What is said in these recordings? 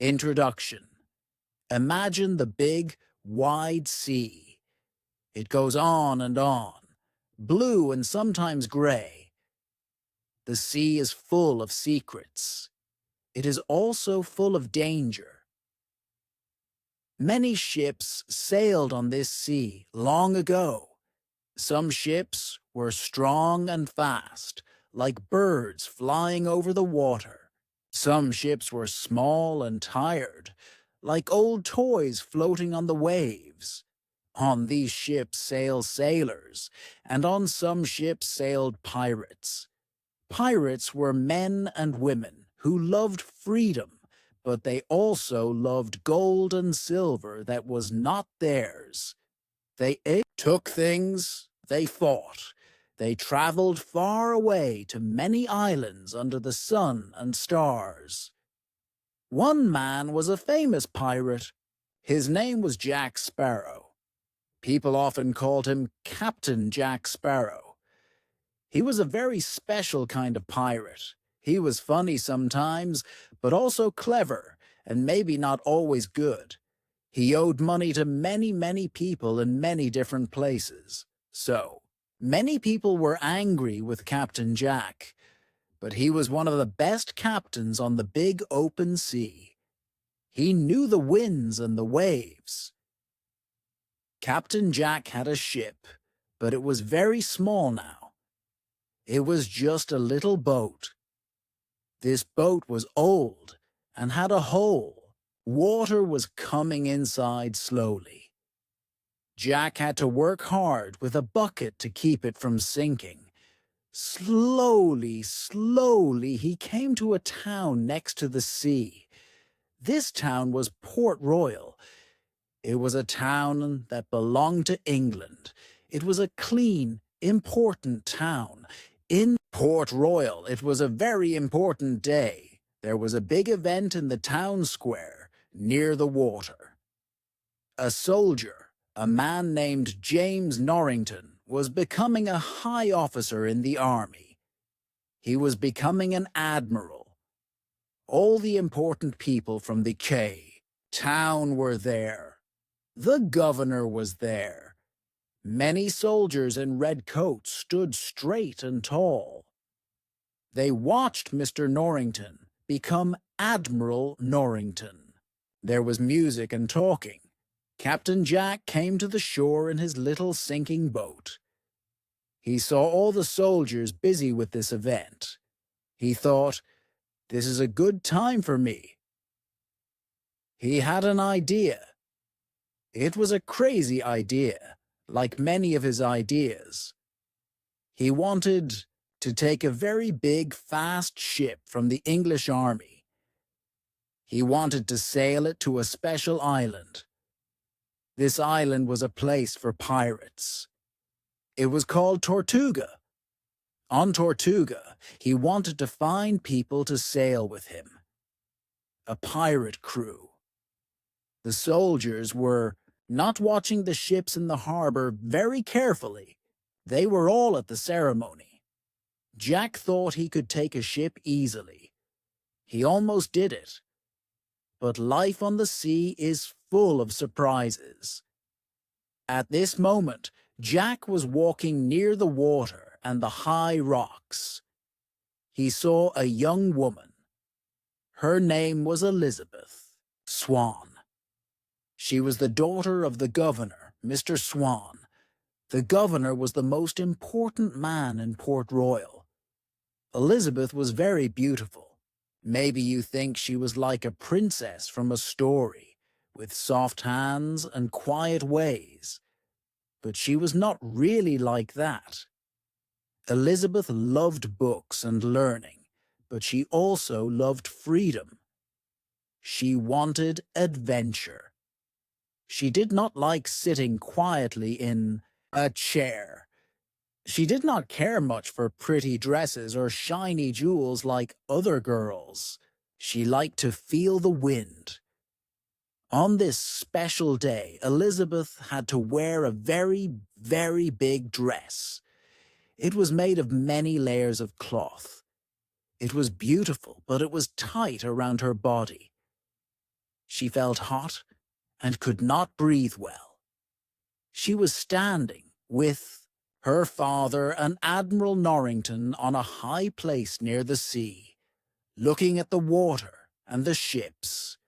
Introduction. Imagine the big, wide sea. It goes on and on, blue and sometimes gray. The sea is full of secrets. It is also full of danger. Many ships sailed on this sea long ago. Some ships were strong and fast, like birds flying over the water. Some ships were small and tired, like old toys floating on the waves. On these ships sailed sailors, and on some ships sailed pirates. Pirates were men and women who loved freedom, but they also loved gold and silver that was not theirs. They took things, they fought. They traveled far away to many islands under the sun and stars. One man was a famous pirate. His name was Jack Sparrow. People often called him Captain Jack Sparrow. He was a very special kind of pirate. He was funny sometimes, but also clever, and maybe not always good. He owed money to many people in many different places. So, many people were angry with Captain Jack, but he was one of the best captains on the big open sea. He knew the winds and the waves. Captain Jack had a ship, but it was very small now. It was just a little boat. This boat was old and had a hole. Water was coming inside slowly. Jack had to work hard with a bucket to keep it from sinking. Slowly he came to a town next to the sea. This town was Port Royal. It was a town that belonged to England. It was a clean, important town. In Port Royal, it was a very important day. There was a big event in the town square, near the water. A soldier, a man named James Norrington, was becoming a high officer in the army. He was becoming an admiral. All the important people from the town were there. The governor was there. Many soldiers in red coats stood straight and tall. They watched Mr. Norrington become Admiral Norrington. There was music and talking. Captain Jack came to the shore in his little sinking boat. He saw all the soldiers busy with this event. He thought, "This is a good time for me." He had an idea. It was a crazy idea, like many of his ideas. He wanted to take a very big, fast ship from the English army. He wanted to sail it to a special island. This island was a place for pirates. It was called Tortuga. On Tortuga, he wanted to find people to sail with him. A pirate crew. The soldiers were not watching the ships in the harbor very carefully. They were all at the ceremony. Jack thought he could take a ship easily. He almost did it. But life on the sea is full of surprises. At this moment, Jack was walking near the water and the high rocks. He saw a young woman. Her name was Elizabeth Swan. She was the daughter of the governor, Mr. Swan. The governor was the most important man in Port Royal. Elizabeth was very beautiful. Maybe you think she was like a princess from a story, with soft hands and quiet ways. But she was not really like that. Elizabeth loved books and learning, but she also loved freedom. She wanted adventure. She did not like sitting quietly in a chair. She did not care much for pretty dresses or shiny jewels like other girls. She liked to feel the wind. On this special day, Elizabeth had to wear a very big dress. It was made of many layers of cloth. It was beautiful, but it was tight around her body. She felt hot and could not breathe well. She was standing with her father and Admiral Norrington on a high place near the sea, looking at the water and the ships.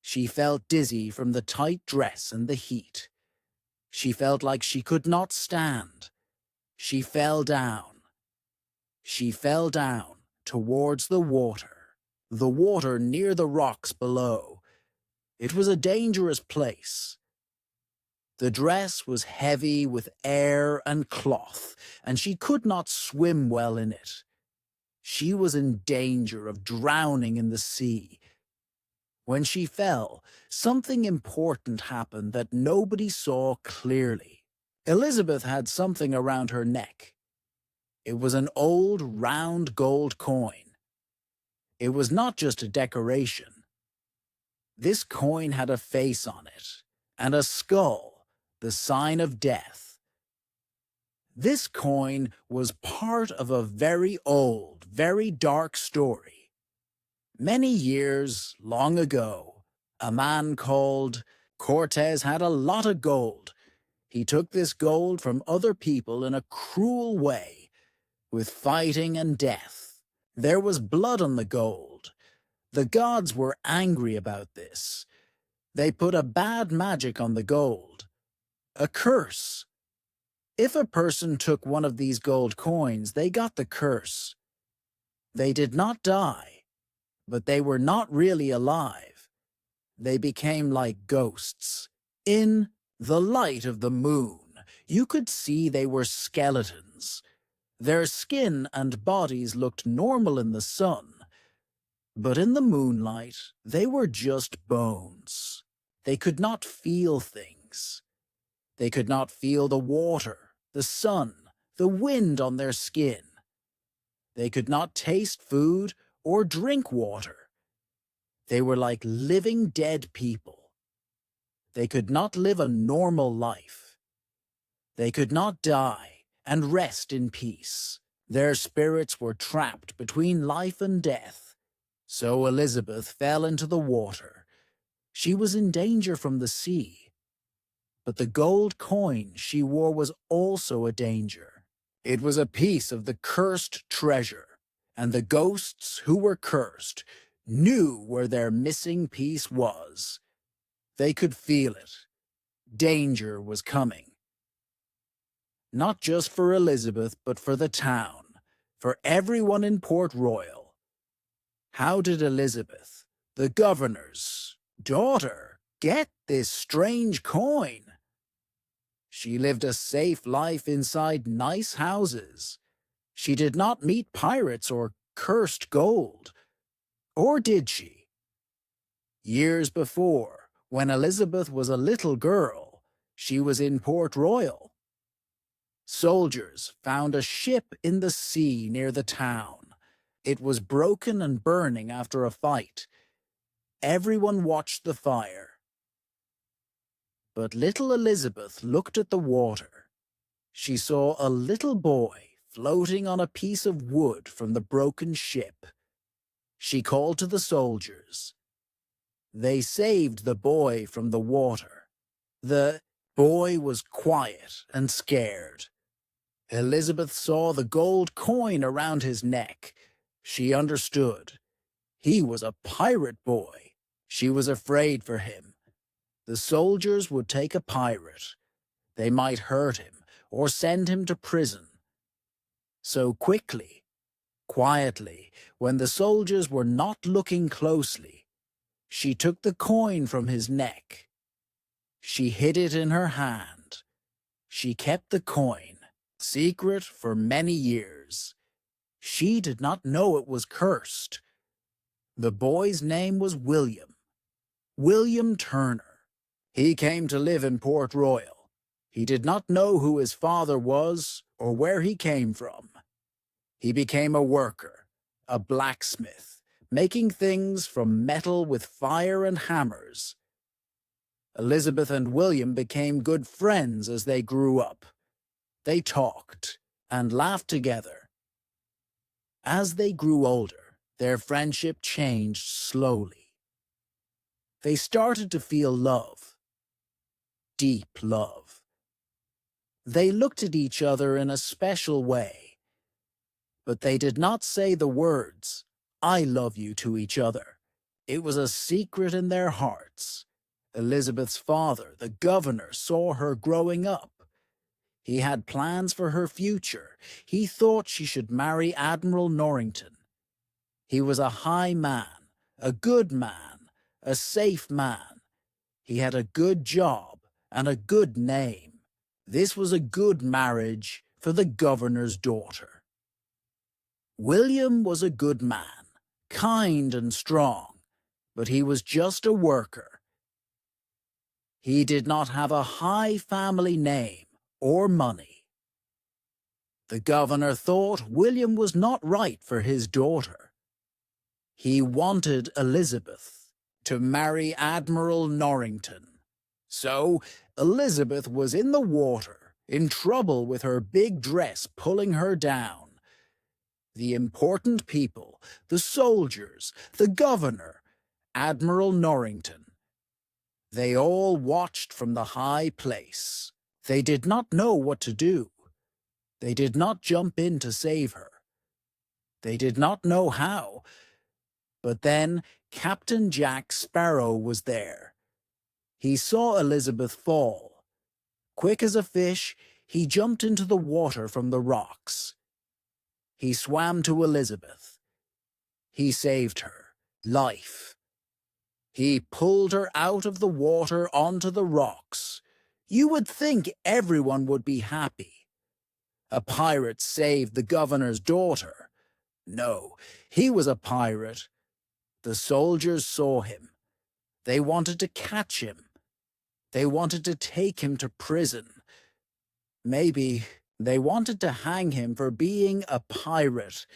She felt dizzy from the tight dress and the heat. She felt like she could not stand. She fell down. She fell down towards the water near the rocks below. It was a dangerous place. The dress was heavy with air and cloth, and she could not swim well in it. She was in danger of drowning in the sea. When she fell, something important happened that nobody saw clearly. Elizabeth had something around her neck. It was an old round gold coin. It was not just a decoration. This coin had a face on it, and a skull, the sign of death. This coin was part of a very old, very dark story. Many years, long ago, a man called Cortez had a lot of gold. He took this gold from other people in a cruel way, with fighting and death. There was blood on the gold. The gods were angry about this. They put a bad magic on the gold, a curse. If a person took one of these gold coins, they got the curse. They did not die, but they were not really alive. They became like ghosts. In the light of the moon, you could see they were skeletons. Their skin and bodies looked normal in the sun, but in the moonlight, they were just bones. They could not feel things. They could not feel the water, the sun, the wind on their skin. They could not taste food or drink water. They were like living dead people. They could not live a normal life. They could not die and rest in peace. Their spirits were trapped between life and death. So Elizabeth fell into the water. She was in danger from the sea. But the gold coin she wore was also a danger. It was a piece of the cursed treasure, and the ghosts who were cursed knew where their missing piece was. They could feel it. Danger was coming. Not just for Elizabeth, but for the town, for everyone in Port Royal. How did Elizabeth, the governor's daughter, get this strange coin? She lived a safe life inside nice houses. She did not meet pirates or cursed gold. Or did she? Years before, when Elizabeth was a little girl, she was in Port Royal. Soldiers found a ship in the sea near the town. It was broken and burning after a fight. Everyone watched the fire. But little Elizabeth looked at the water. She saw a little boy floating on a piece of wood from the broken ship. She called to the soldiers. They saved the boy from the water. The boy was quiet and scared. Elizabeth saw the gold coin around his neck. She understood. He was a pirate boy. She was afraid for him. The soldiers would take a pirate. They might hurt him or send him to prison. So quietly, when the soldiers were not looking closely, she took the coin from his neck. She hid it in her hand. She kept the coin, secret for many years. She did not know it was cursed. The boy's name was William Turner. He came to live in Port Royal. He did not know who his father was or where he came from. He became a worker, a blacksmith, making things from metal with fire and hammers. Elizabeth and William became good friends as they grew up. They talked and laughed together. As they grew older, their friendship changed slowly. They started to feel love, deep love. They looked at each other in a special way, but they did not say the words, "I love you," to each other. It was a secret in their hearts. Elizabeth's father, the governor, saw her growing up. He had plans for her future. He thought she should marry Admiral Norrington. He was a high man, a good man, a safe man. He had a good job and a good name. This was a good marriage for the governor's daughter. William was a good man, kind and strong, but he was just a worker. He did not have a high family name or money. The governor thought William was not right for his daughter. He wanted Elizabeth to marry Admiral Norrington. So Elizabeth was in the water, in trouble with her big dress pulling her down. The important people, the soldiers, the governor, Admiral Norrington, they all watched from the high place. They did not know what to do. They did not jump in to save her. They did not know how. But then Captain Jack Sparrow was there. He saw Elizabeth fall. Quick as a fish, he jumped into the water from the rocks. He swam to Elizabeth. He saved her life. He pulled her out of the water onto the rocks. You would think everyone would be happy. A pirate saved the governor's daughter. No, he was a pirate. The soldiers saw him. They wanted to catch him. They wanted to take him to prison. Maybe they wanted to hang him for being a pirate.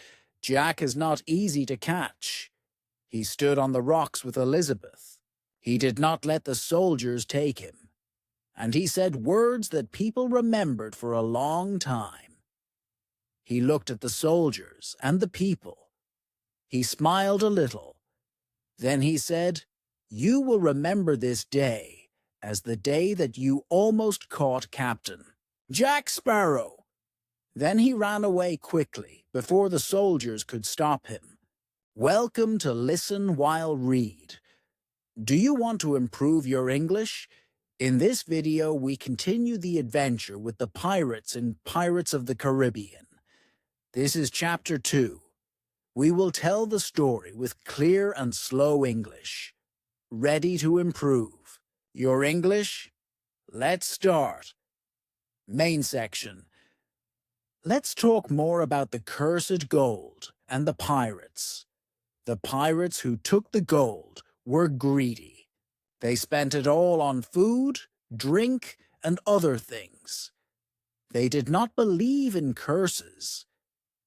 Jack is not easy to catch. He stood on the rocks with Elizabeth. He did not let the soldiers take him. And he said words that people remembered for a long time. He looked at the soldiers and the people. He smiled a little. Then he said, "You will remember this day as the day that you almost caught Captain Jack Sparrow." Then he ran away quickly before the soldiers could stop him. Welcome to Listen While Read. Do you want to improve your English? In this video, we continue the adventure with the pirates in Pirates of the Caribbean. This is Chapter 2. We will tell the story with clear and slow English. Ready to improve your English? Let's start. Main section. Let's talk more about the cursed gold and the pirates. The pirates who took the gold were greedy. They spent it all on food, drink, and other things. They did not believe in curses.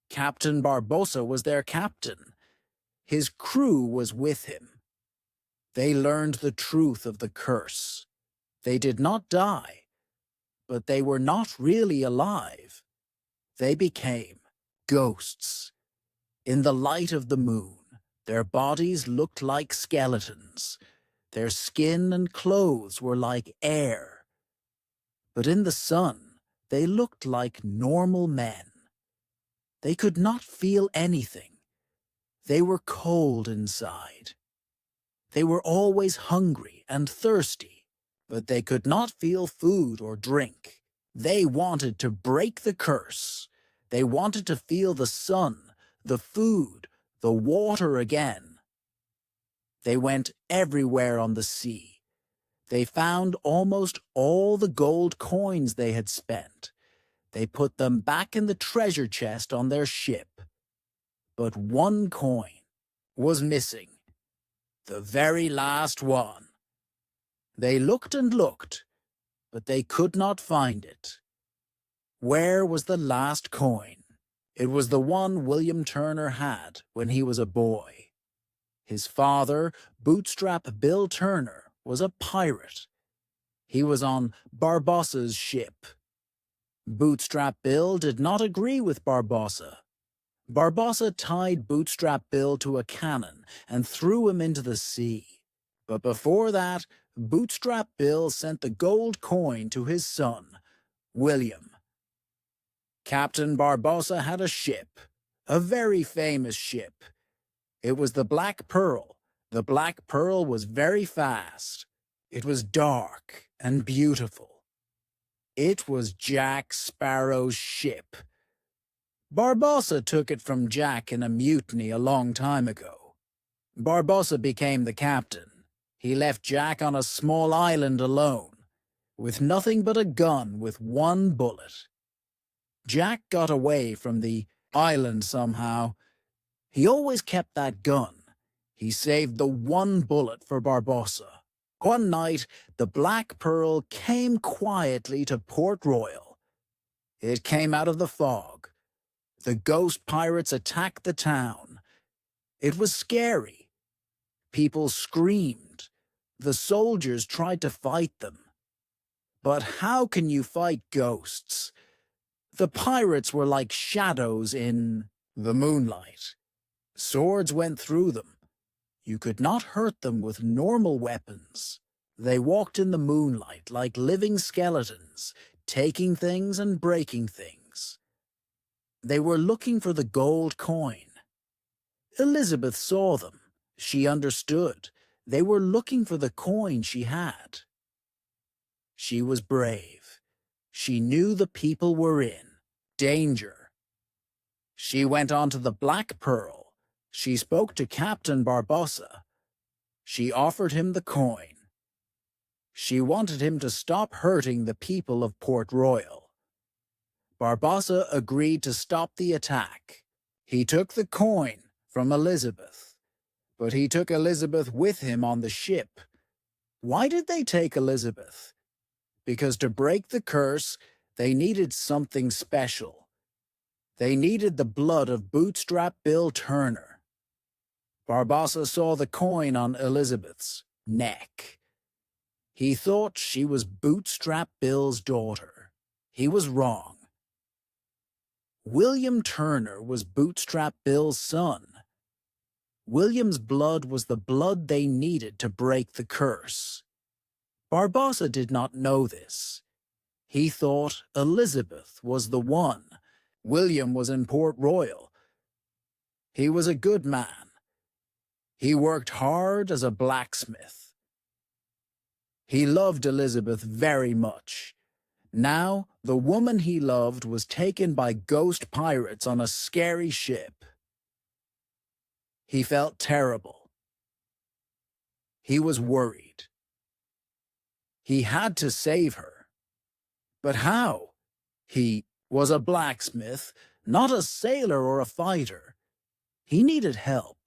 Captain Barbossa was their captain. His crew was with him. They learned the truth of the curse. They did not die, but they were not really alive. They became ghosts. In the light of the moon, their bodies looked like skeletons. Their skin and clothes were like air. But in the sun, they looked like normal men. They could not feel anything. They were cold inside. They were always hungry and thirsty, but they could not feel food or drink. They wanted to break the curse. They wanted to feel the sun, the food, the water again. They went everywhere on the sea. They found almost all the gold coins they had spent. They put them back in the treasure chest on their ship. But one coin was missing. The very last one. They looked and looked, but they could not find it. Where was the last coin? It was the one William Turner had when he was a boy. His father, Bootstrap Bill Turner, was a pirate. He was on Barbossa's ship. Bootstrap Bill did not agree with Barbossa. Barbossa tied Bootstrap Bill to a cannon and threw him into the sea. But before that, Bootstrap Bill sent the gold coin to his son, William. Captain Barbossa had a ship, a very famous ship. It was the Black Pearl. The Black Pearl was very fast. It was dark and beautiful. It was Jack Sparrow's ship. Barbossa took it from Jack in a mutiny a long time ago. Barbossa became the captain. He left Jack on a small island alone, with nothing but a gun with one bullet. Jack got away from the island somehow. He always kept that gun. He saved the one bullet for Barbossa. One night, the Black Pearl came quietly to Port Royal. It came out of the fog. The ghost pirates attacked the town. It was scary. People screamed. The soldiers tried to fight them. But how can you fight ghosts? The pirates were like shadows in the moonlight. Swords went through them. You could not hurt them with normal weapons. They walked in the moonlight like living skeletons, taking things and breaking things. They were looking for the gold coin. Elizabeth saw them. She understood. They were looking for the coin she had. She was brave. She knew the people were in danger. She went on to the Black Pearl. She spoke to Captain Barbossa. She offered him the coin. She wanted him to stop hurting the people of Port Royal. Barbossa agreed to stop the attack. He took the coin from Elizabeth, but he took Elizabeth with him on the ship. Why did they take Elizabeth? Because to break the curse, they needed something special. They needed the blood of Bootstrap Bill Turner. Barbossa saw the coin on Elizabeth's neck. He thought she was Bootstrap Bill's daughter. He was wrong. William Turner was Bootstrap Bill's son. William's blood was the blood they needed to break the curse. Barbossa did not know this. He thought Elizabeth was the one. William was in Port Royal. He was a good man. He worked hard as a blacksmith. He loved Elizabeth very much. Now, the woman he loved was taken by ghost pirates on a scary ship. He felt terrible. He was worried. He had to save her. But how? He was a blacksmith, not a sailor or a fighter. He needed help.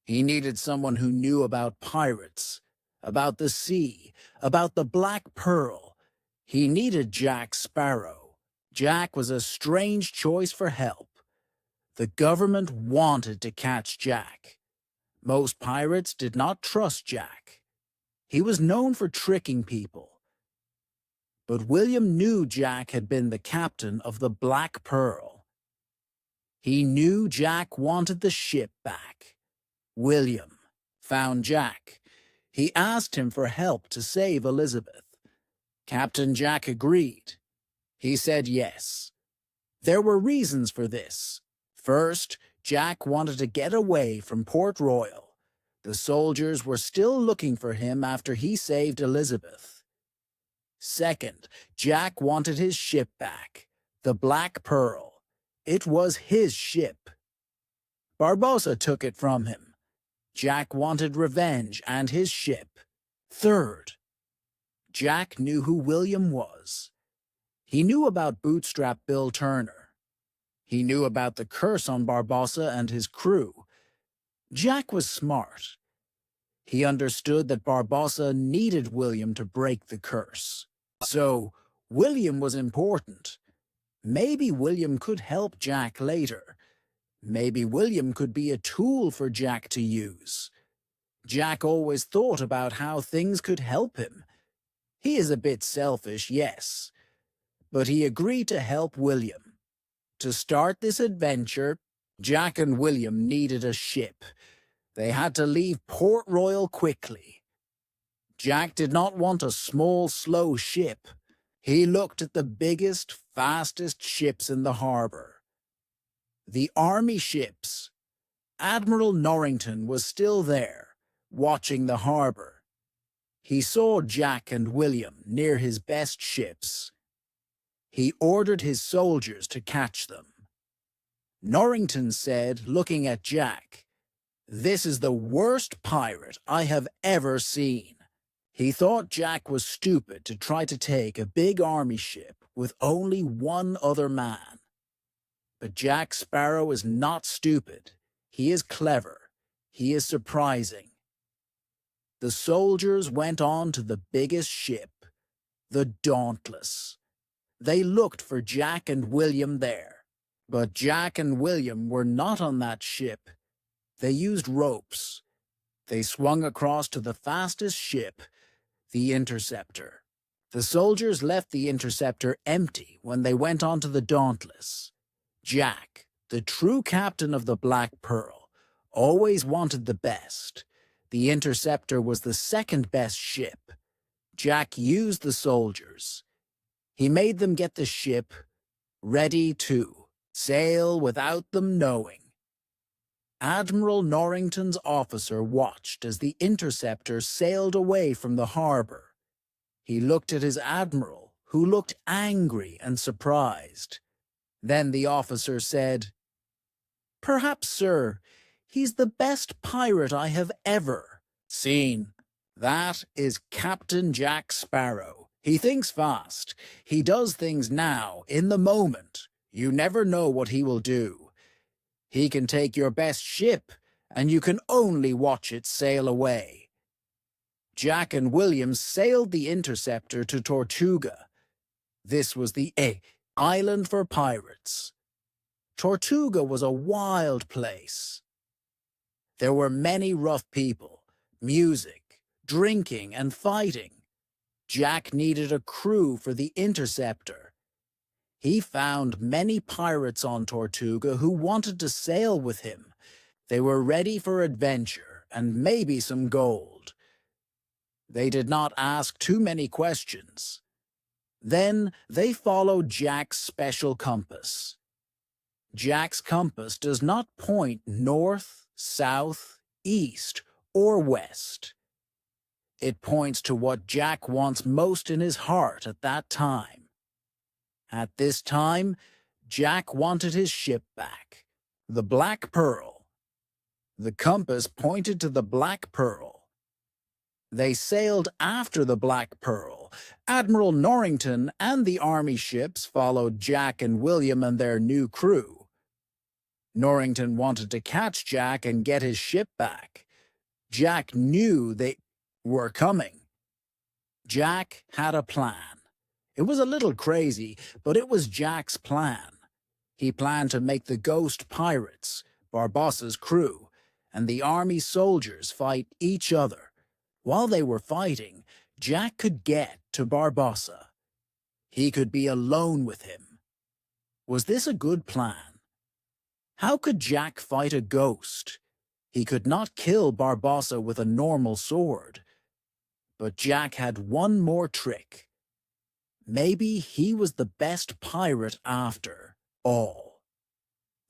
He needed someone who knew about pirates, about the sea, about the Black Pearl. He needed Jack Sparrow. Jack was a strange choice for help. The government wanted to catch Jack. Most pirates did not trust Jack. He was known for tricking people. But William knew Jack had been the captain of the Black Pearl. He knew Jack wanted the ship back. William found Jack. He asked him for help to save Elizabeth. Captain Jack agreed. He said yes. There were reasons for this. First, Jack wanted to get away from Port Royal. The soldiers were still looking for him after he saved Elizabeth. Second, Jack wanted his ship back, the Black Pearl. It was his ship. Barbossa took it from him. Jack wanted revenge and his ship. Third, Jack knew who William was. He knew about Bootstrap Bill Turner. He knew about the curse on Barbossa and his crew. Jack was smart. He understood that Barbossa needed William to break the curse. So, William was important. Maybe William could help Jack later. Maybe William could be a tool for Jack to use. Jack always thought about how things could help him. He is a bit selfish, yes, but he agreed to help William. To start this adventure, Jack and William needed a ship. They had to leave Port Royal quickly. Jack did not want a small, slow ship. He looked at the biggest, fastest ships in the harbor. The army ships. Admiral Norrington was still there, watching the harbor. He saw Jack and William near his best ships. He ordered his soldiers to catch them. Norrington said, looking at Jack, "This is the worst pirate I have ever seen." He thought Jack was stupid to try to take a big army ship with only one other man. But Jack Sparrow is not stupid. He is clever. He is surprising. The soldiers went on to the biggest ship, the Dauntless. They looked for Jack and William there. But Jack and William were not on that ship. They used ropes. They swung across to the fastest ship, the Interceptor. The soldiers left the Interceptor empty when they went onto the Dauntless. Jack, the true captain of the Black Pearl, always wanted the best. The Interceptor was the second best ship. Jack used the soldiers. He made them get the ship ready to sail without them knowing. Admiral Norrington's officer watched as the Interceptor sailed away from the harbor. He looked at his admiral, who looked angry and surprised. Then the officer said, "Perhaps, sir, he's the best pirate I have ever seen. That is Captain Jack Sparrow. He thinks fast. He does things now, in the moment. You never know what he will do. He can take your best ship, and you can only watch it sail away." Jack and William sailed the Interceptor to Tortuga. This was the island for pirates. Tortuga was a wild place. There were many rough people, music, drinking, and fighting. Jack needed a crew for the Interceptor. He found many pirates on Tortuga who wanted to sail with him. They were ready for adventure and maybe some gold. They did not ask too many questions. Then they followed Jack's special compass. Jack's compass does not point north, south, east, or west. It points to what Jack wants most in his heart at that time. At this time, Jack wanted his ship back, the Black Pearl. The compass pointed to the Black Pearl. They sailed after the Black Pearl. Admiral Norrington and the army ships followed Jack and William and their new crew. Norrington wanted to catch Jack and get his ship back. Jack knew they were coming. Jack had a plan. It was a little crazy, but it was Jack's plan. He planned to make the ghost pirates, Barbossa's crew, and the army soldiers fight each other. While they were fighting, Jack could get to Barbossa. He could be alone with him. Was this a good plan? How could Jack fight a ghost? He could not kill Barbossa with a normal sword. But Jack had one more trick. Maybe he was the best pirate after all.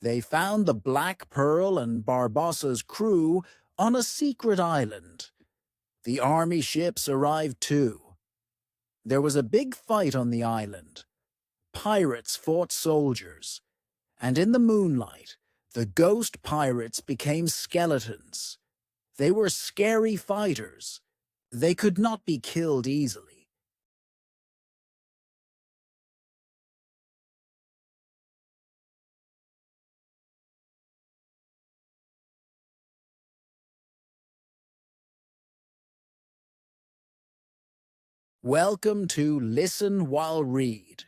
They found the Black Pearl and Barbossa's crew on a secret island. The army ships arrived too. There was a big fight on the island. Pirates fought soldiers, and in the moonlight, the ghost pirates became skeletons. They were scary fighters. They could not be killed easily. Welcome to Listen While Read.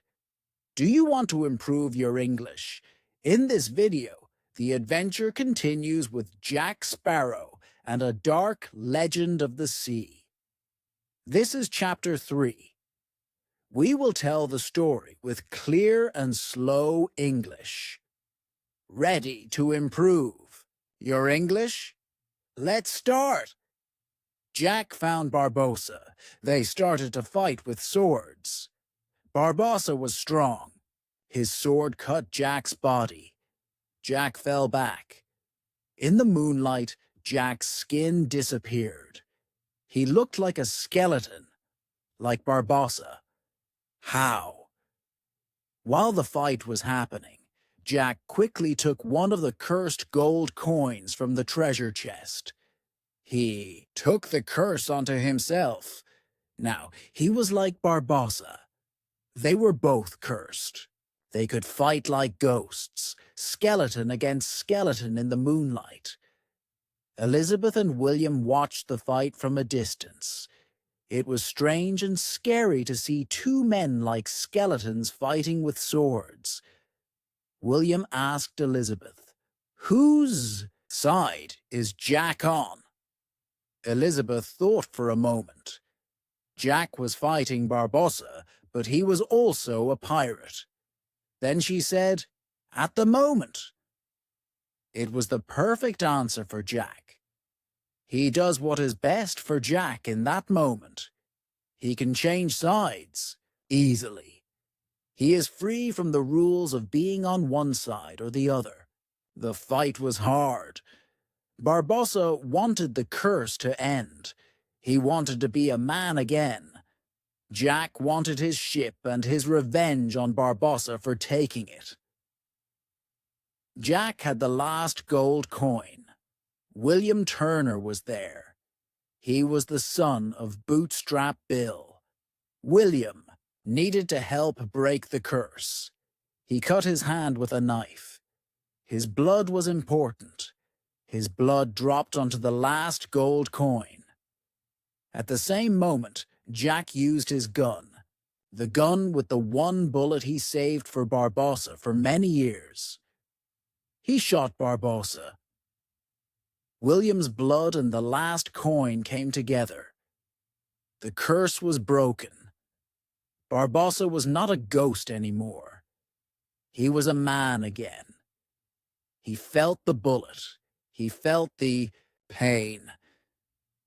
Do you want to improve your English? In this video, the adventure continues with Jack Sparrow and a dark legend of the sea. This is Chapter 3. We will tell the story with clear and slow English. Ready to improve your English? Let's start. Jack found Barbossa. They started to fight with swords. Barbossa was strong. His sword cut Jack's body. Jack fell back. In the moonlight, Jack's skin disappeared. He looked like a skeleton, like Barbossa. How? While the fight was happening, Jack quickly took one of the cursed gold coins from the treasure chest. He took the curse onto himself. Now, he was like Barbossa. They were both cursed. They could fight like ghosts, skeleton against skeleton in the moonlight. Elizabeth and William watched the fight from a distance. It was strange and scary to see two men like skeletons fighting with swords. William asked Elizabeth, "Whose side is Jack on?" Elizabeth thought for a moment. Jack was fighting Barbossa, but he was also a pirate. Then she said, "At the moment." It was the perfect answer for Jack. He does what is best for Jack in that moment. He can change sides easily. He is free from the rules of being on one side or the other. The fight was hard. Barbossa wanted the curse to end. He wanted to be a man again. Jack wanted his ship and his revenge on Barbossa for taking it. Jack had the last gold coin. William Turner was there. He was the son of Bootstrap Bill. William needed to help break the curse. He cut his hand with a knife. His blood was important. His blood dropped onto the last gold coin. At the same moment, Jack used his gun. The gun with the one bullet he saved for Barbossa for many years. He shot Barbossa. William's blood and the last coin came together. The curse was broken. Barbossa was not a ghost anymore. He was a man again. He felt the bullet. He felt the pain.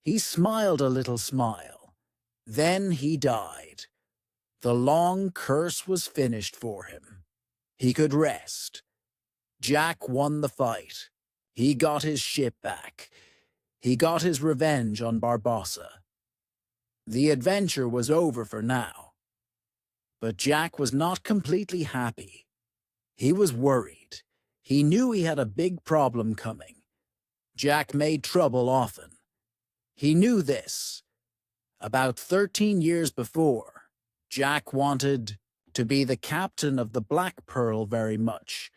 He smiled a little smile. Then he died. The long curse was finished for him. He could rest. Jack won the fight. He got his ship back. He got his revenge on Barbossa. The adventure was over for now. But Jack was not completely happy. He was worried. He knew he had a big problem coming. Jack made trouble often. He knew this. About 13 years before, Jack wanted to be the captain of the Black Pearl very much.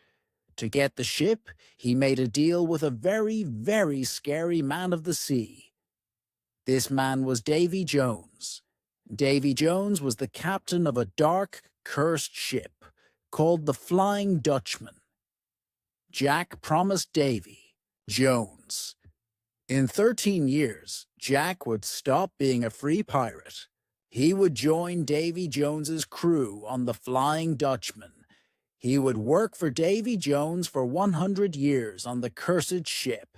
To get the ship, he made a deal with a very, very scary man of the sea. This man was Davy Jones. Davy Jones was the captain of a dark, cursed ship called the Flying Dutchman. Jack promised Davy Jones. In 13 years, Jack would stop being a free pirate. He would join Davy Jones's crew on the Flying Dutchman. He would work for Davy Jones for 100 years on the cursed ship.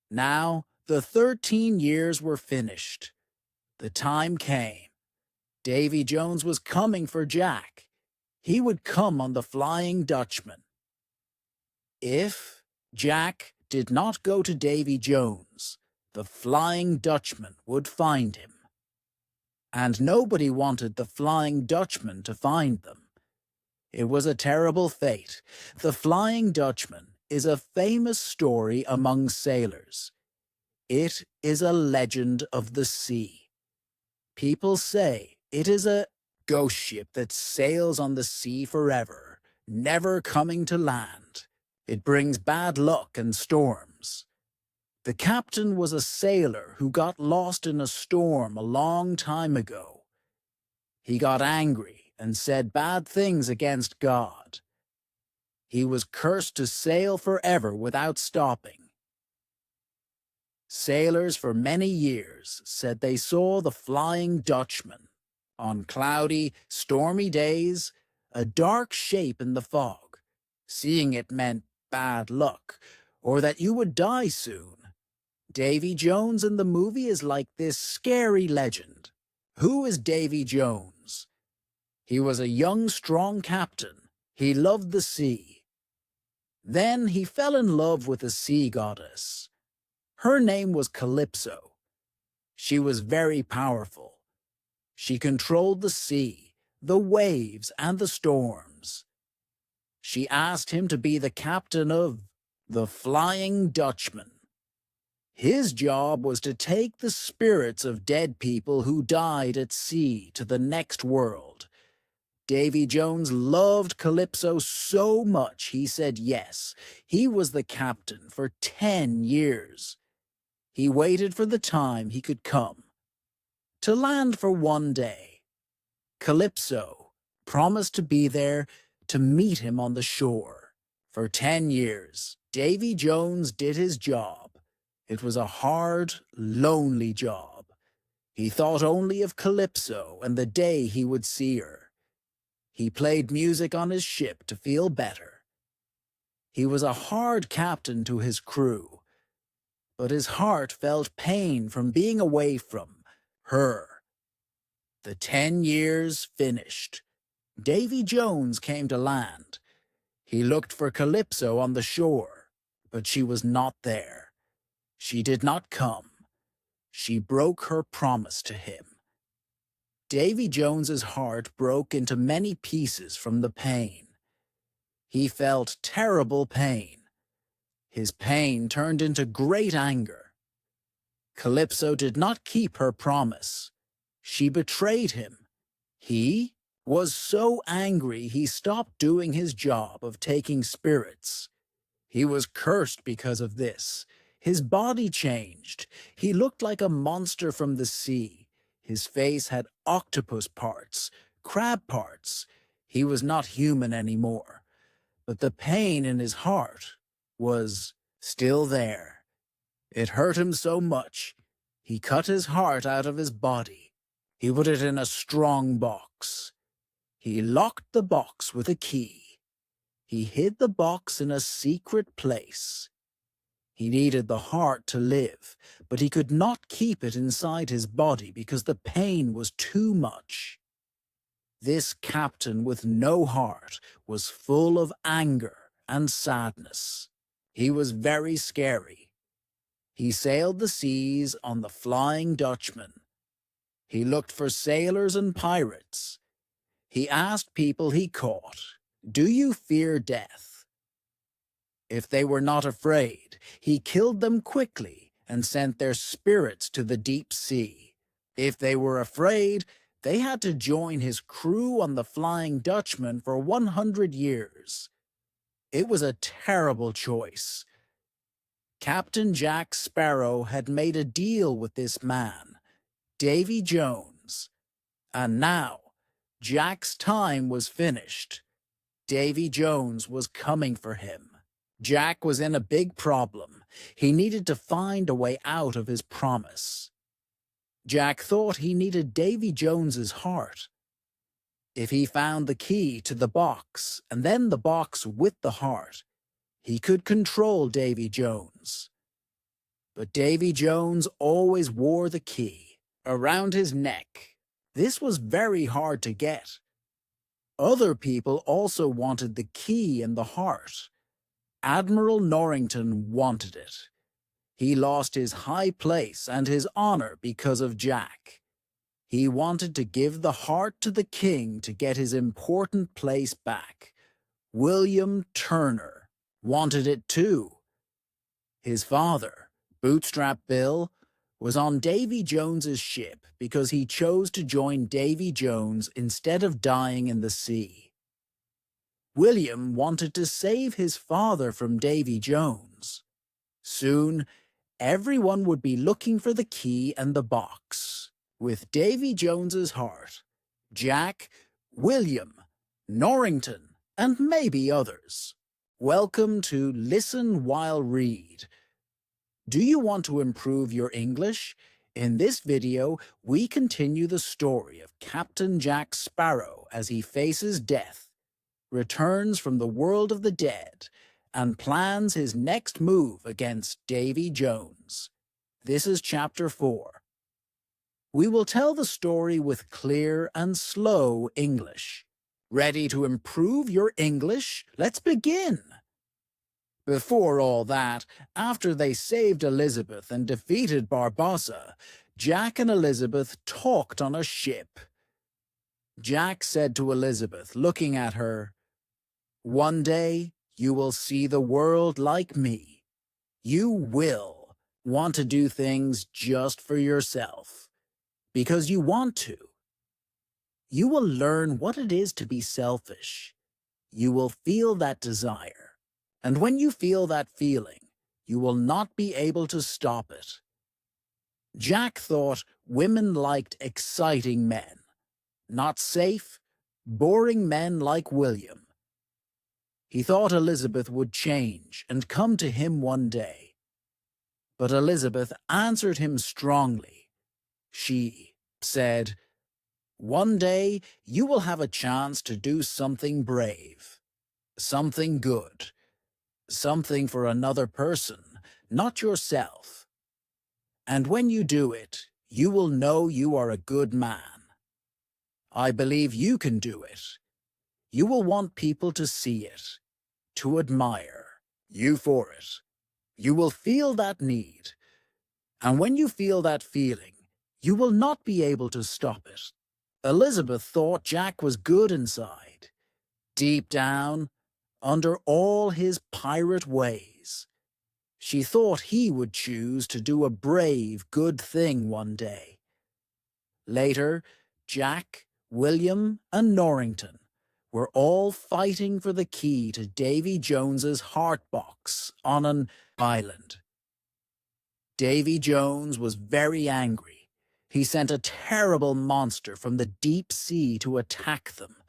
Now, the 13 years were finished. The time came. Davy Jones was coming for Jack. He would come on the Flying Dutchman. If Jack did not go to Davy Jones, the Flying Dutchman would find him. And nobody wanted the Flying Dutchman to find them. It was a terrible fate. The Flying Dutchman is a famous story among sailors. It is a legend of the sea. People say it is a ghost ship that sails on the sea forever, never coming to land. It brings bad luck and storms. The captain was a sailor who got lost in a storm a long time ago. He got angry and said bad things against God. He was cursed to sail forever without stopping. Sailors for many years said they saw the Flying Dutchman. On cloudy, stormy days, a dark shape in the fog. Seeing it meant bad luck, or that you would die soon. Davy Jones in the movie is like this scary legend. Who is Davy Jones? He was a young, strong captain. He loved the sea. Then he fell in love with a sea goddess. Her name was Calypso. She was very powerful. She controlled the sea, the waves, and the storms. She asked him to be the captain of the Flying Dutchman. His job was to take the spirits of dead people who died at sea to the next world. Davy Jones loved Calypso so much he said yes. He was the captain for 10 years. He waited for the time he could come to land for one day. Calypso promised to be there to meet him on the shore. For 10 years, Davy Jones did his job. It was a hard, lonely job. He thought only of Calypso and the day he would see her. He played music on his ship to feel better. He was a hard captain to his crew, but his heart felt pain from being away from her. The 10 years finished. Davy Jones came to land. He looked for Calypso on the shore, but she was not there. She did not come. She broke her promise to him. Davy Jones's heart broke into many pieces from the pain. He felt terrible pain. His pain turned into great anger. Calypso did not keep her promise. She betrayed him. He was so angry he stopped doing his job of taking spirits. He was cursed because of this. His body changed. He looked like a monster from the sea. His face had octopus parts, crab parts. He was not human anymore. But the pain in his heart was still there. It hurt him so much. He cut his heart out of his body. He put it in a strong box. He locked the box with a key. He hid the box in a secret place. He needed the heart to live, but he could not keep it inside his body because the pain was too much. This captain with no heart was full of anger and sadness. He was very scary. He sailed the seas on the Flying Dutchman. He looked for sailors and pirates. He asked people he caught, "Do you fear death?" If they were not afraid, he killed them quickly and sent their spirits to the deep sea. If they were afraid, they had to join his crew on the Flying Dutchman for 100 years. It was a terrible choice. Captain Jack Sparrow had made a deal with this man, Davy Jones. And now, Jack's time was finished. Davy Jones was coming for him. Jack was in a big problem. He needed to find a way out of his promise. Jack thought he needed Davy Jones's heart. If he found the key to the box, and then the box with the heart, he could control Davy Jones. But Davy Jones always wore the key around his neck. This was very hard to get. Other people also wanted the key and the heart. Admiral Norrington wanted it. He lost his high place and his honor because of Jack. He wanted to give the heart to the king to get his important place back. William Turner wanted it too. His father, Bootstrap Bill, was on Davy Jones's ship because he chose to join Davy Jones instead of dying in the sea. William wanted to save his father from Davy Jones. Soon, everyone would be looking for the key and the box. With Davy Jones's heart, Jack, William, Norrington, and maybe others. Welcome to Listen While Read. Do you want to improve your English? In this video, we continue the story of Captain Jack Sparrow as he faces death, returns from the world of the dead, and plans his next move against Davy Jones. This is Chapter 4. We will tell the story with clear and slow English. Ready to improve your English? Let's begin. Before all that, after they saved Elizabeth and defeated Barbossa, Jack and Elizabeth talked on a ship. Jack said to Elizabeth, looking at her, "One day you will see the world like me. You will want to do things just for yourself, because you want to. You will learn what it is to be selfish. You will feel that desire. And when you feel that feeling, you will not be able to stop it." Jack thought women liked exciting men, not safe, boring men like William. He thought Elizabeth would change and come to him one day. But Elizabeth answered him strongly. She said, "One day you will have a chance to do something brave, something good, something for another person, not yourself. And when you do it, you will know you are a good man. I believe you can do it. You will want people to see it, to admire you for it. You will feel that need. And when you feel that feeling, you will not be able to stop it." Elizabeth thought Jack was good inside. Deep down, under all his pirate ways, she thought he would choose to do a brave, good thing one day. Later, Jack, William, and Norrington were all fighting for the key to Davy Jones's heart box on an island. Davy Jones was very angry. He sent a terrible monster from the deep sea to attack them.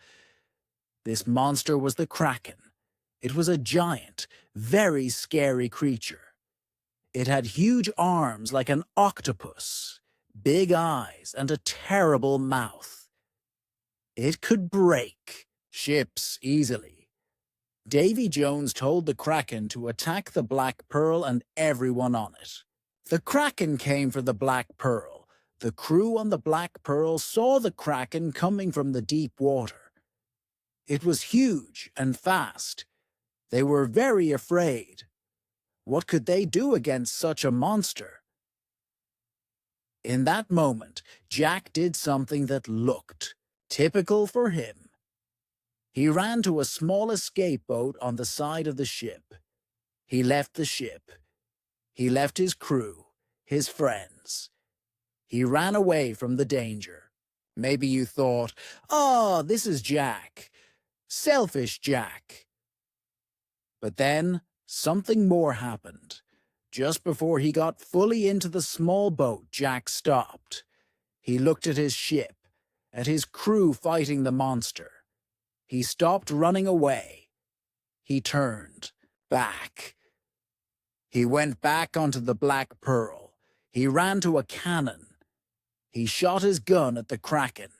This monster was the Kraken. It was a giant, very scary creature. It had huge arms like an octopus, big eyes, and a terrible mouth. It could break ships easily. Davy Jones told the Kraken to attack the Black Pearl and everyone on it. The Kraken came for the Black Pearl. The crew on the Black Pearl saw the Kraken coming from the deep water. It was huge and fast. They were very afraid. What could they do against such a monster? In that moment, Jack did something that looked typical for him. He ran to a small escape boat on the side of the ship. He left the ship. He left his crew, his friends. He ran away from the danger. Maybe you thought, "Oh, this is Jack. Selfish Jack." But then something more happened. Just before he got fully into the small boat, Jack stopped. He looked at his ship, at his crew fighting the monster. He stopped running away. He turned back. He went back onto the Black Pearl. He ran to a cannon. He shot his gun at the Kraken.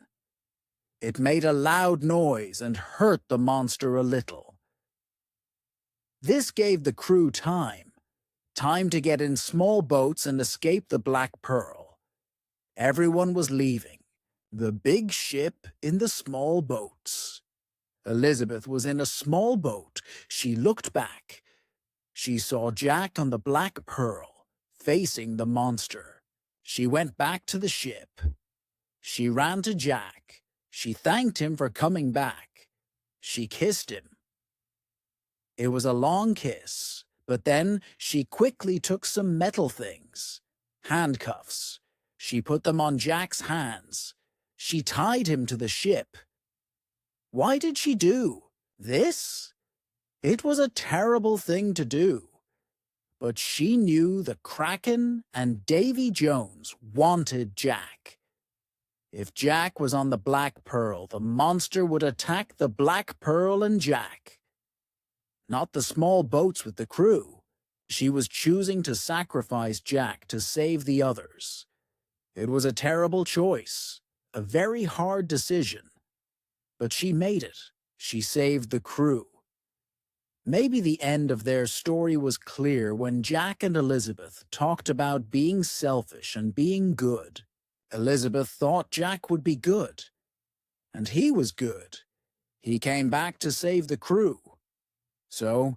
It made a loud noise and hurt the monster a little. This gave the crew time to get in small boats and escape the Black Pearl. Everyone was leaving, the big ship in the small boats. Elizabeth was in a small boat. She looked back. She saw Jack on the Black Pearl, facing the monster. She went back to the ship. She ran to Jack. She thanked him for coming back. She kissed him. It was a long kiss, but then she quickly took some metal things, handcuffs. She put them on Jack's hands. She tied him to the ship. Why did she do this? It was a terrible thing to do. But she knew the Kraken and Davy Jones wanted Jack. If Jack was on the Black Pearl, the monster would attack the Black Pearl and Jack. Not the small boats with the crew. She was choosing to sacrifice Jack to save the others. It was a terrible choice, a very hard decision. But she made it. She saved the crew. Maybe the end of their story was clear when Jack and Elizabeth talked about being selfish and being good. Elizabeth thought Jack would be good, and he was good. He came back to save the crew. So,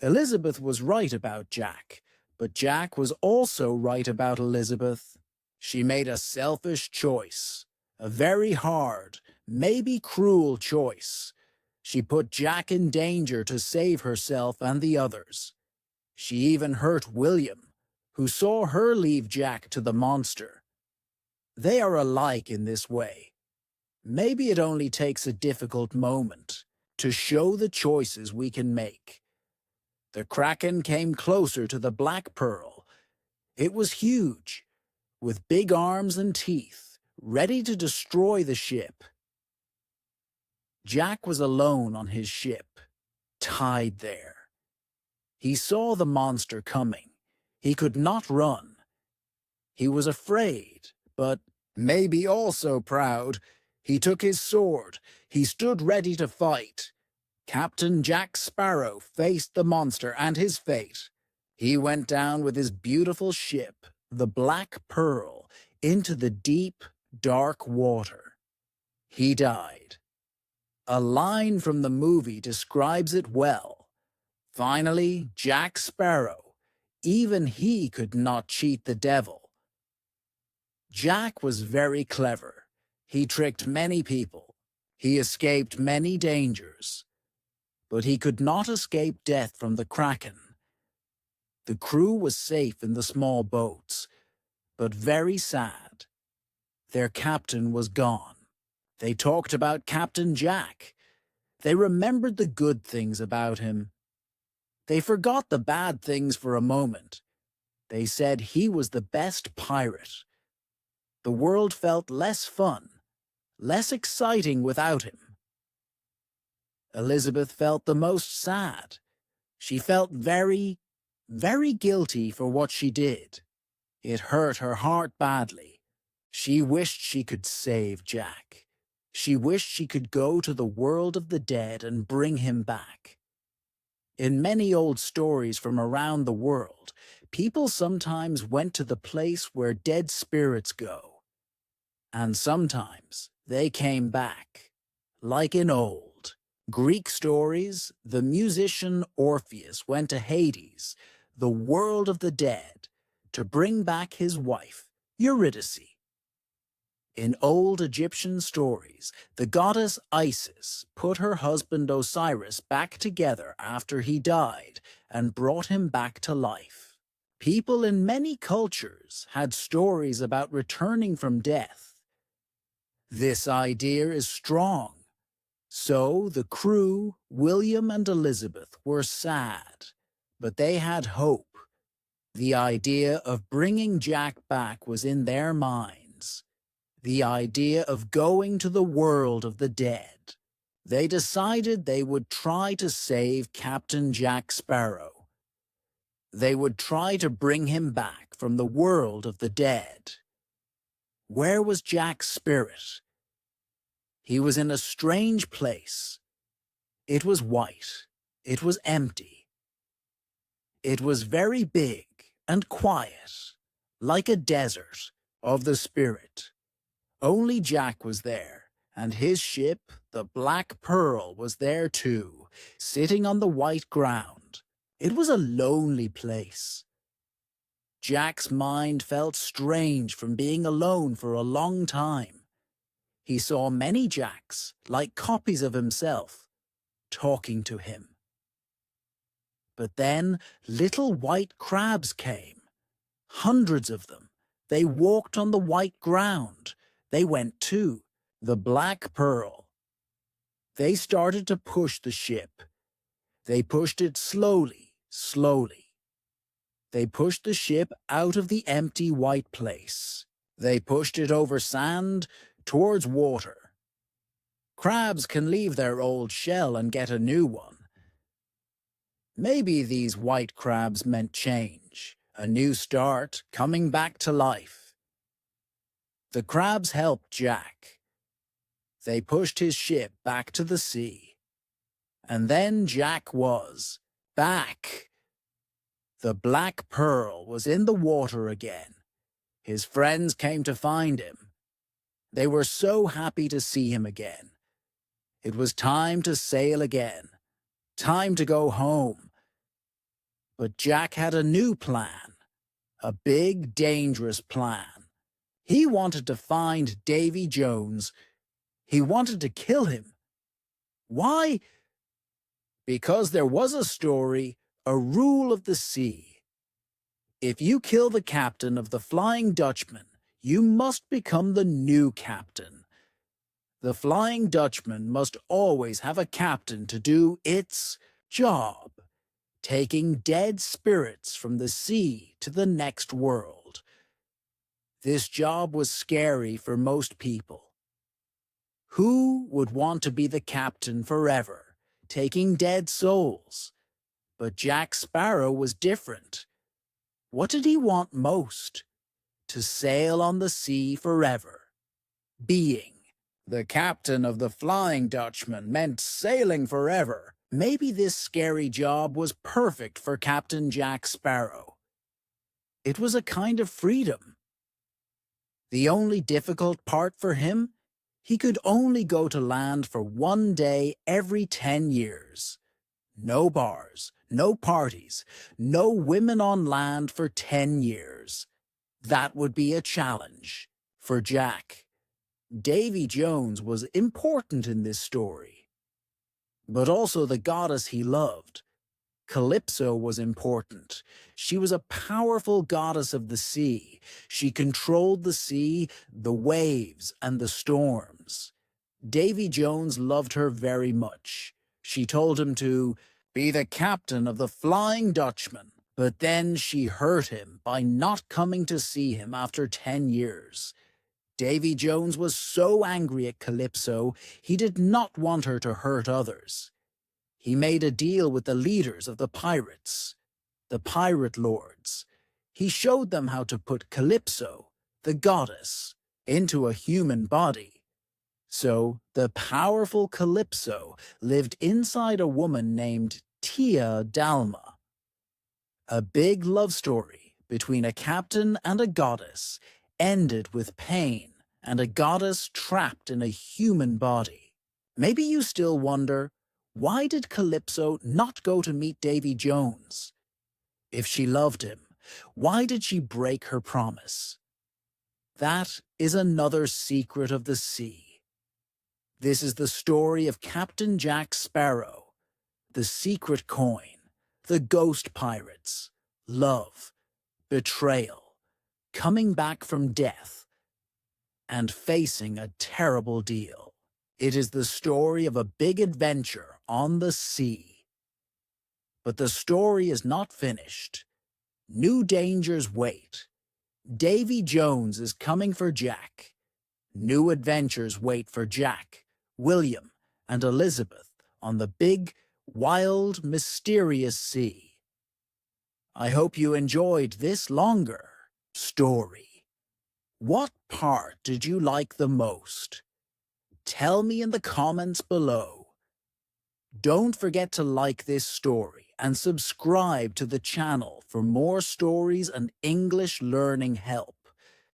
Elizabeth was right about Jack, but Jack was also right about Elizabeth. She made a selfish choice, a very hard, maybe cruel choice. She put Jack in danger to save herself and the others. She even hurt William, who saw her leave Jack to the monster. They are alike in this way. Maybe it only takes a difficult moment to show the choices we can make. The Kraken came closer to the Black Pearl. It was huge, with big arms and teeth, ready to destroy the ship. Jack was alone on his ship, tied there. He saw the monster coming. He could not run. He was afraid, but maybe also proud. He took his sword. He stood ready to fight. Captain Jack Sparrow faced the monster and his fate. He went down with his beautiful ship, the Black Pearl, into the deep, dark water. He died. A line from the movie describes it well. Finally, Jack Sparrow, even he could not cheat the devil. Jack was very clever. He tricked many people. He escaped many dangers. But he could not escape death from the Kraken. The crew was safe in the small boats, but very sad. Their captain was gone. They talked about Captain Jack. They remembered the good things about him. They forgot the bad things for a moment. They said he was the best pirate. The world felt less fun, less exciting without him. Elizabeth felt the most sad. She felt very, very guilty for what she did. It hurt her heart badly. She wished she could save Jack. She wished she could go to the world of the dead and bring him back. In many old stories from around the world, people sometimes went to the place where dead spirits go. And sometimes they came back, like in old Greek stories. The musician Orpheus went to Hades, the world of the dead, to bring back his wife, Eurydice. In old Egyptian stories, the goddess Isis put her husband Osiris back together after he died and brought him back to life. People in many cultures had stories about returning from death. This idea is strong. So the crew, William and Elizabeth, were sad, but they had hope. The idea of bringing Jack back was in their minds. The idea of going to the world of the dead. They decided they would try to save Captain Jack Sparrow. They would try to bring him back from the world of the dead. Where was Jack's spirit? He was in a strange place. It was white. It was empty. It was very big and quiet, like a desert of the spirit. Only Jack was there, and his ship, the Black Pearl, was there too, sitting on the white ground. It was a lonely place. Jack's mind felt strange from being alone for a long time. He saw many Jacks, like copies of himself, talking to him. But then little white crabs came. Hundreds of them. They walked on the white ground. They went too, the Black Pearl. They started to push the ship. They pushed it slowly, slowly. They pushed the ship out of the empty white place. They pushed it over sand, towards water. Crabs can leave their old shell and get a new one. Maybe these white crabs meant change, a new start, coming back to life. The crabs helped Jack. They pushed his ship back to the sea. And then Jack was back. The Black Pearl was in the water again. His friends came to find him. They were so happy to see him again. It was time to sail again. Time to go home. But Jack had a new plan. A big, dangerous plan. He wanted to find Davy Jones. He wanted to kill him. Why? Because there was a story, a rule of the sea. If you kill the captain of the Flying Dutchman, you must become the new captain. The Flying Dutchman must always have a captain to do its job, taking dead spirits from the sea to the next world. This job was scary for most people. Who would want to be the captain forever, taking dead souls? But Jack Sparrow was different. What did he want most? To sail on the sea forever. Being the captain of the Flying Dutchman meant sailing forever. Maybe this scary job was perfect for Captain Jack Sparrow. It was a kind of freedom. The only difficult part for him? He could only go to land for 1 day every 10 years. No bars, no parties, no women on land for 10 years. That would be a challenge for Jack. Davy Jones was important in this story, but also the goddess he loved. Calypso was important. She was a powerful goddess of the sea. She controlled the sea, the waves, and the storms. Davy Jones loved her very much. She told him to be the captain of the Flying Dutchman, but then she hurt him by not coming to see him after 10 years. Davy Jones was so angry at Calypso, he did not want her to hurt others. He made a deal with the leaders of the pirates, the pirate lords. He showed them how to put Calypso, the goddess, into a human body. So the powerful Calypso lived inside a woman named Tia Dalma. A big love story between a captain and a goddess ended with pain and a goddess trapped in a human body. Maybe you still wonder, why did Calypso not go to meet Davy Jones? If she loved him, why did she break her promise? That is another secret of the sea. This is the story of Captain Jack Sparrow, the secret coin, the ghost pirates, love, betrayal, coming back from death, and facing a terrible deal. It is the story of a big adventure on the sea. But the story is not finished. New dangers wait. Davy Jones is coming for Jack. New adventures wait for Jack, William, and Elizabeth on the big, wild, mysterious sea. I hope you enjoyed this longer story. What part did you like the most? Tell me in the comments below. Don't forget to like this story and subscribe to the channel for more stories and English learning help.